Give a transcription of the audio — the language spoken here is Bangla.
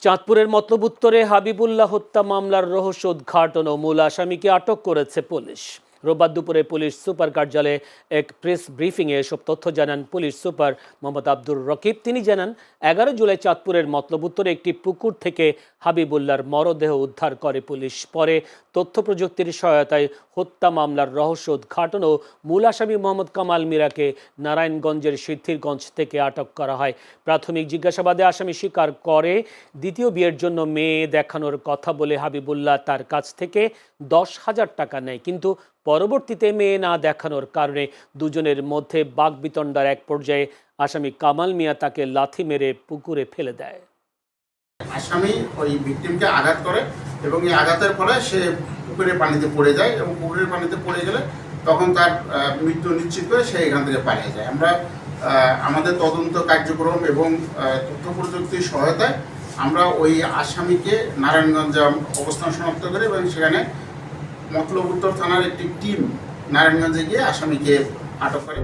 চাঁদপুরের মতলব উত্তরে হাবিবুল্লাহ হত্যা মামলার রহস্য উদ্ঘাটন ও মূল আসামিকে আটক করেছে পুলিশ। রোববার দুপুরে পুলিশ সুপার কার্যালয়ে এক প্রেস ব্রিফিংয়ে এসব তথ্য জানান পুলিশ সুপার মোহাম্মদ আব্দুর রকিব। তিনি জানান, ১১ জুলাই চাঁদপুরের মতলব উত্তরে একটি পুকুর থেকে হাবিবুল্লাহর মরদেহ উদ্ধার করে পুলিশ। পরে তথ্য প্রযুক্তির সহায়তায় হত্যা মামলার রহস্য উদ্ঘাটন ও মূল আসামি মোহাম্মদ কামাল মিরাকে নারায়ণগঞ্জের সিদ্ধিরগঞ্জ থেকে আটক করা হয়। প্রাথমিক জিজ্ঞাসাবাদে আসামি স্বীকার করে দ্বিতীয় বিয়ের জন্য মেয়ে দেখানোর কথা বলে হাবিবুল্লাহ তার কাছ থেকে 10,000 টাকা নেয়, কিন্তু পরবর্তীতে মেয়ে না দেখানোর কারণে দুজনের মধ্যে বাকবিতণ্ডার এক পর্যায়ে আসামি কামাল মিয়া তাকে লাথি মেরে পুকুরে ফেলে দেয়। আসামি ওই ভিকটিমকে আঘাত করে এবং এই আঘাতের ফলে সে পুকুরের পানিতে পড়ে যায় এবং পুকুরের পানিতে পড়ে গেলে তখন তার মৃত্যু নিশ্চিত করে সে এখান থেকে পালিয়ে যায়। আমরা আমাদের তদন্ত কার্যক্রম এবং তথ্য প্রযুক্তির সহায়তায় আমরা ওই আসামিকে নারায়ণগঞ্জে অবস্থান শনাক্ত করি এবং সেখানে মতলব উত্তর থানার একটি টিম নারায়ণগঞ্জে গিয়ে আসামিকে আটক করে।